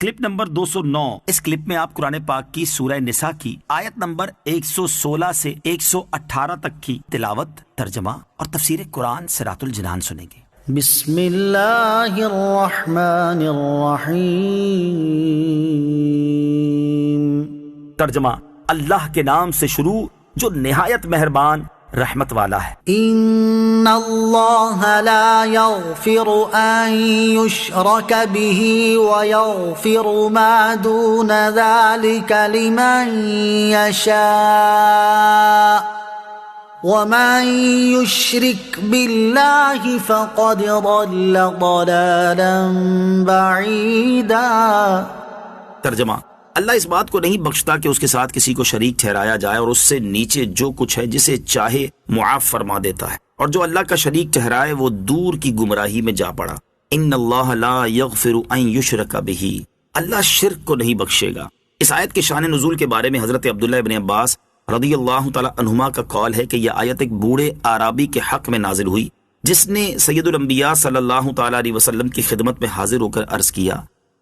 Clip number 209۔ اس clip میں آپ قرآن پاک کی سورہ نساء کی آیت نمبر 116 سے 118 تک کی تلاوت، ترجمہ اور تفسیر قرآن صراط الجنان سنیں گے۔ بسم اللہ الرحمن الرحیم۔ ترجمہ، اللہ کے نام سے شروع جو نہایت مہربان رحمت والا ہے۔ ان اللہ لا یغفر ان یشرک به ویغفر ما دون ذلك لمن یشاء ومن یشرک باللہ فقد ضل ضلالا بعیدا۔ ترجمہ، اللہ اس بات کو نہیں بخشتا کہ اس کے ساتھ کسی کو شریک ٹھہرایا جائے، اور اس سے نیچے جو کچھ ہے جسے چاہے معاف فرما دیتا ہے، اور جو اللہ کا شریک ٹھہرائے وہ دور کی گمراہی میں جا پڑا۔ ان اللہ لا یغفر ان یشرک بہ، اللہ شرک کو نہیں بخشے گا۔ اس آیت کے شان نزول کے بارے میں حضرت عبداللہ ابن عباس رضی اللہ تعالی عنہما کا قول ہے کہ یہ آیت ایک بوڑھے اعرابی کے حق میں نازل ہوئی، جس نے سید الانبیاء صلی اللہ تعالی علیہ وسلم کی خدمت میں حاضر ہو کر عرض کیا،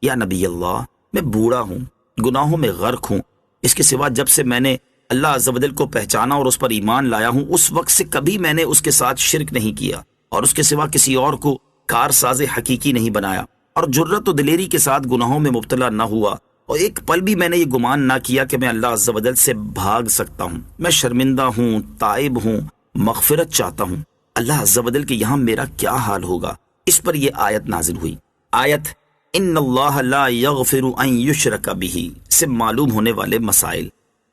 یا نبی اللہ، میں بوڑھا ہوں، گناہوں میں غرق ہوں، اس کے سوا جب سے میں نے اللہ عز و جل کو پہچانا اور اس پر ایمان لایا ہوں، اس وقت سے کبھی میں نے اس کے ساتھ شرک نہیں کیا اور اس کے سوا کسی اور کو کارساز حقیقی نہیں بنایا، اور جرت و دلیری کے ساتھ گناہوں میں مبتلا نہ ہوا، اور ایک پل بھی میں نے یہ گمان نہ کیا کہ میں اللہ عز و جل سے بھاگ سکتا ہوں۔ میں شرمندہ ہوں، تائب ہوں، مغفرت چاہتا ہوں۔ اللہ عز و جل کے یہاں میرا کیا حال ہوگا؟ اس پر یہ آیت نازل ہوئی۔ آیت ان اللہ لا یغفر ان یشرک بہ سے معلوم ہونے والے مسائل۔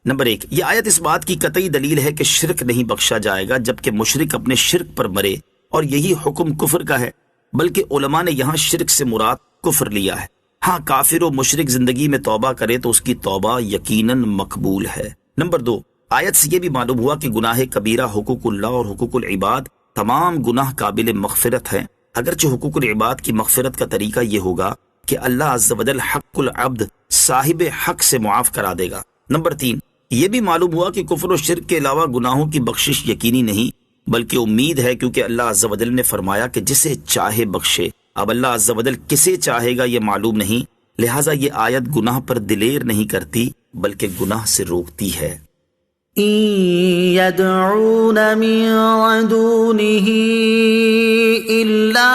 نمبر 1، یہ آیت اس بات کی قطعی دلیل ہے کہ شرک نہیں بخشا جائے گا جبکہ مشرک اپنے شرک پر مرے، اور یہی حکم کفر کا ہے، بلکہ علماء نے یہاں شرک سے مراد کفر لیا ہے۔ ہاں، کافر و مشرک زندگی میں توبہ کرے تو اس کی توبہ یقیناً مقبول ہے۔ نمبر 2، آیت سے یہ بھی معلوم ہوا کہ گناہ کبیرہ، حقوق اللہ اور حقوق العباد تمام گناہ قابل مغفرت ہیں، اگرچہ حقوق العباد کی مغفرت کا طریقہ یہ ہوگا کہ اللہ عز و جل حق العبد صاحب حق سے معاف کرا دے گا۔ نمبر 3، یہ بھی معلوم ہوا کہ کفر و شرک کے علاوہ گناہوں کی بخشش یقینی نہیں بلکہ امید ہے، کیونکہ اللہ عز و جل نے فرمایا کہ جسے چاہے بخشے۔ اب اللہ عز و جل کسے چاہے گا یہ معلوم نہیں، لہٰذا یہ آیت گناہ پر دلیر نہیں کرتی بلکہ گناہ سے روکتی ہے۔ يدعون من دونه إلا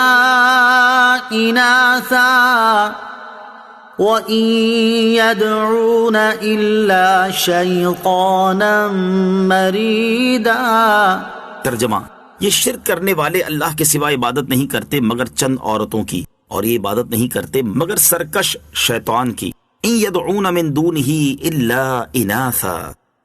إناثا وإن يدعون إلا شيطانا مريدا۔ ترجمہ، یہ شرک کرنے والے اللہ کے سوا عبادت نہیں کرتے مگر چند عورتوں کی، اور یہ عبادت نہیں کرتے مگر سرکش شیطان کی۔ ان يدعون من دونه إلا إناثا،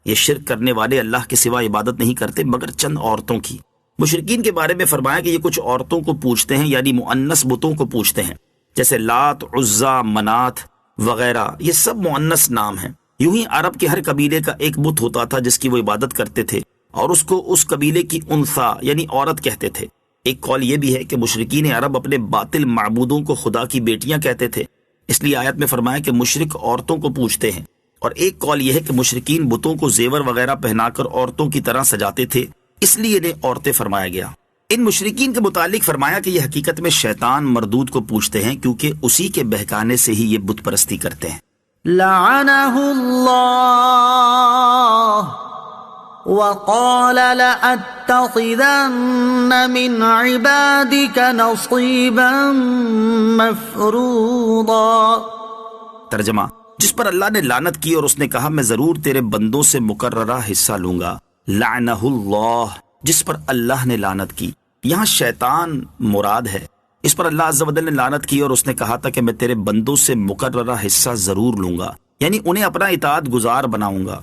یہ شرک کرنے والے اللہ کے سوا عبادت نہیں کرتے مگر چند عورتوں کی۔ مشرکین کے بارے میں فرمایا کہ یہ کچھ عورتوں کو پوچھتے ہیں، یعنی مؤنث بتوں کو پوچھتے ہیں، جیسے لات، عزا، منات وغیرہ، یہ سب مؤنث نام ہیں۔ یوں ہی عرب کے ہر قبیلے کا ایک بت ہوتا تھا جس کی وہ عبادت کرتے تھے، اور اس کو اس قبیلے کی انثیٰ یعنی عورت کہتے تھے۔ ایک قول یہ بھی ہے کہ مشرکین عرب اپنے باطل معبودوں کو خدا کی بیٹیاں کہتے تھے، اس لیے آیت میں فرمایا کہ مشرک عورتوں کو پوچھتے ہیں۔ اور ایک قول یہ ہے کہ مشرکین بتوں کو زیور وغیرہ پہنا کر عورتوں کی طرح سجاتے تھے، اس لیے انہیں عورتیں فرمایا گیا۔ ان مشرکین کے متعلق فرمایا کہ یہ حقیقت میں شیطان مردود کو پوچھتے ہیں، کیونکہ اسی کے بہکانے سے ہی یہ بت پرستی کرتے ہیں۔ لعنہ اللہ وقال لأتخذن من عبادك نصيبا مفروضا۔ ترجمہ، جس پر اللہ نے لعنت کی اور اس نے کہا میں ضرور تیرے بندوں سے مقررہ حصہ لوں گا۔ لعنہ اللہ، جس پر اللہ نے لعنت کی، یہاں شیطان مراد ہے۔ اس پر اللہ عز و جل نے لعنت کی اور اس نے کہا تھا کہ میں تیرے بندوں سے مقررہ حصہ ضرور لوں گا، یعنی انہیں اپنا اطاعت گزار بناؤں گا۔